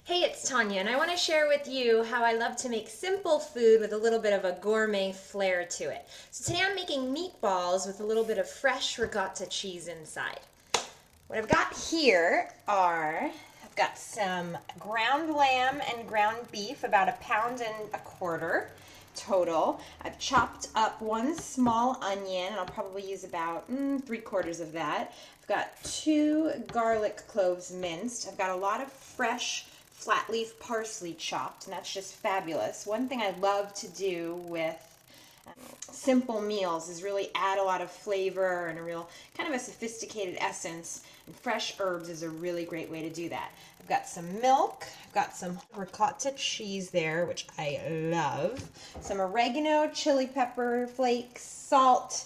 Hey, it's Tanya, and I want to share with you how I love to make simple food with a little bit of a gourmet flair to it. So today I'm making meatballs with a little bit of fresh ricotta cheese inside. What I've got here I've got some ground lamb and ground beef, about 1.25 pounds total. I've chopped up one small onion, and I'll probably use about 3/4 of that. I've got 2 garlic cloves minced. I've got a lot of fresh flat leaf parsley chopped, and that's just fabulous. One thing I love to do with simple meals is really add a lot of flavor and a real kind of a sophisticated essence, and fresh herbs is a really great way to do that. I've got some milk, I've got some ricotta cheese there, which I love, some oregano, chili pepper flakes, salt,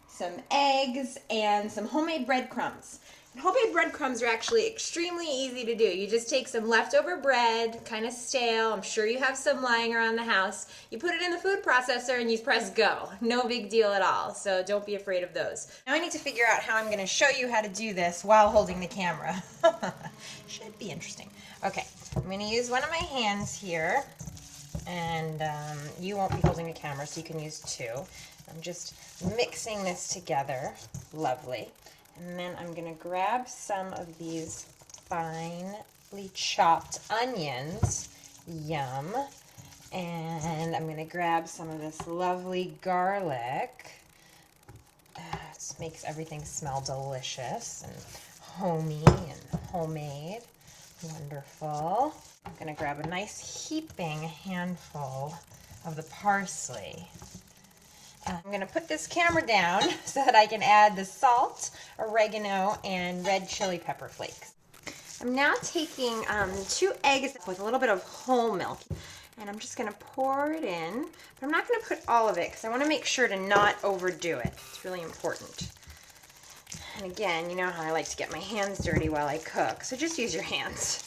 some eggs, and some homemade breadcrumbs. Homemade breadcrumbs are actually extremely easy to do. You just take some leftover bread, kind of stale. I'm sure you have some lying around the house. You put it in the food processor and you press go. No big deal at all, so don't be afraid of those. Now I need to figure out how I'm going to show you how to do this while holding the camera. Should be interesting. Okay, I'm going to use one of my hands here, and you won't be holding the camera, so you can use 2. I'm just mixing this together. Lovely. And then I'm going to grab some of these finely chopped onions. Yum. And I'm going to grab some of this lovely garlic. It makes everything smell delicious and homey and homemade. Wonderful. I'm going to grab a nice heaping handful of the parsley. I'm going to put this camera down so that I can add the salt, oregano, and red chili pepper flakes. I'm now taking 2 eggs with a little bit of whole milk, and I'm just going to pour it in, but I'm not going to put all of it because I want to make sure to not overdo it. It's really important. And again, you know how I like to get my hands dirty while I cook, so just use your hands.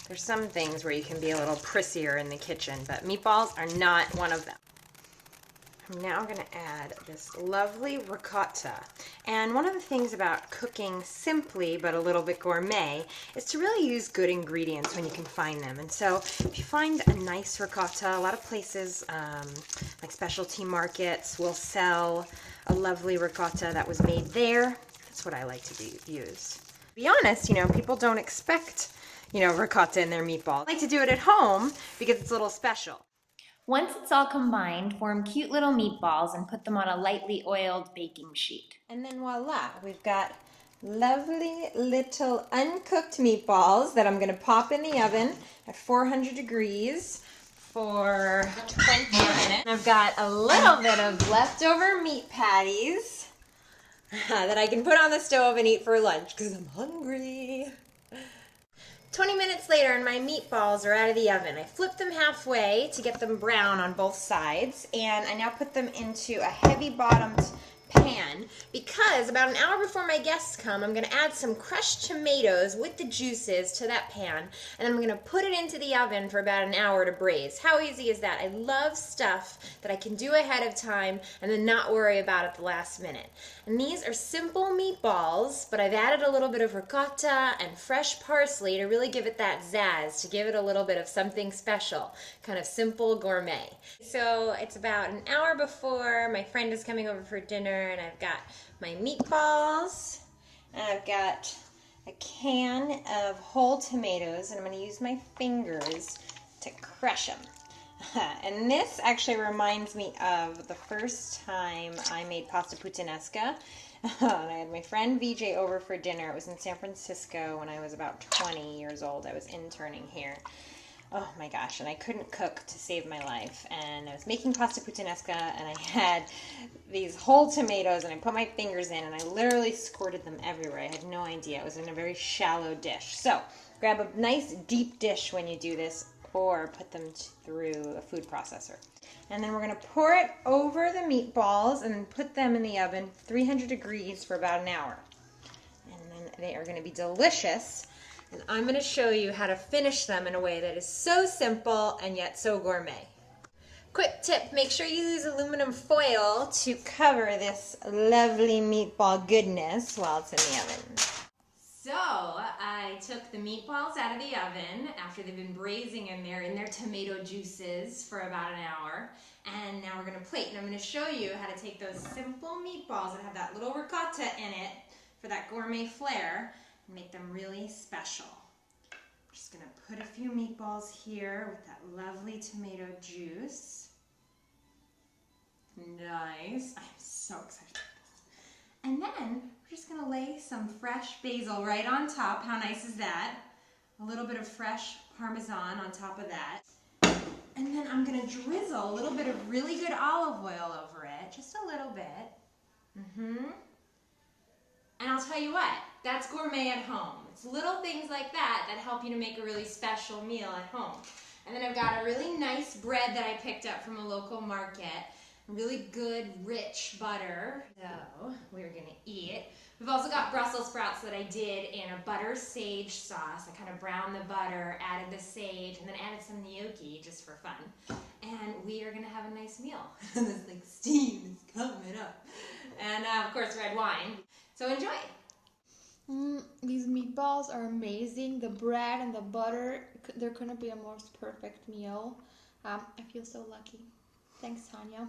There's some things where you can be a little prissier in the kitchen, but meatballs are not one of them. I'm now going to add this lovely ricotta. And one of the things about cooking simply but a little bit gourmet is to really use good ingredients when you can find them. And so if you find a nice ricotta, a lot of places like specialty markets will sell a lovely ricotta that was made there. That's what I like to use. To be honest, people don't expect, ricotta in their meatball. I like to do it at home because it's a little special. Once it's all combined, form cute little meatballs and put them on a lightly oiled baking sheet. And then voila, we've got lovely little uncooked meatballs that I'm going to pop in the oven at 400 degrees for 20 minutes. I've got a little bit of leftover meat patties that I can put on the stove and eat for lunch because I'm hungry. 20 minutes later and my meatballs are out of the oven. I flip them halfway to get them brown on both sides, and I now put them into a heavy bottomed pan because about an hour before my guests come, I'm going to add some crushed tomatoes with the juices to that pan, and I'm going to put it into the oven for about an hour to braise. How easy is that? I love stuff that I can do ahead of time and then not worry about at the last minute. And these are simple meatballs, but I've added a little bit of ricotta and fresh parsley to really give it that zazz, to give it a little bit of something special, kind of simple gourmet. So it's about an hour before my friend is coming over for dinner, and I've got my meatballs, and I've got a can of whole tomatoes, and I'm going to use my fingers to crush them. And this actually reminds me of the first time I made pasta puttanesca. I had my friend VJ over for dinner. It was in San Francisco when I was about 20 years old. I was interning here. Oh my gosh, and I couldn't cook to save my life. And I was making pasta puttanesca, and I had these whole tomatoes, and I put my fingers in, and I literally squirted them everywhere. I had no idea. It was in a very shallow dish. So grab a nice deep dish when you do this, or put them through a food processor. And then we're going to pour it over the meatballs and put them in the oven 300 degrees for about an hour. And then they are going to be delicious. And I'm going to show you how to finish them in a way that is so simple and yet so gourmet. Quick tip, make sure you use aluminum foil to cover this lovely meatball goodness while it's in the oven. So I took the meatballs out of the oven after they've been braising in their tomato juices for about an hour. And now we're gonna plate, and I'm gonna show you how to take those simple meatballs that have that little ricotta in it for that gourmet flair and make them really special. I'm just gonna put a few meatballs here with that lovely tomato juice. Nice, I'm so excited. And then we're just gonna lay some fresh basil right on top. How nice is that? A little bit of fresh Parmesan on top of that. And then I'm gonna drizzle a little bit of really good olive oil over it, just a little bit. And I'll tell you what, that's gourmet at home. It's little things like that that help you to make a really special meal at home. And then I've got a really nice bread that I picked up from a local market. Really good, rich butter. So we're gonna eat. We've also got Brussels sprouts that I did in a butter sage sauce. I kind of browned the butter, added the sage, and then added some gnocchi just for fun. And we are gonna have a nice meal. This like steam is coming up. And of course red wine. So enjoy. These meatballs are amazing. The bread and the butter, there couldn't be a more perfect meal. I feel so lucky. Thanks, Tanya.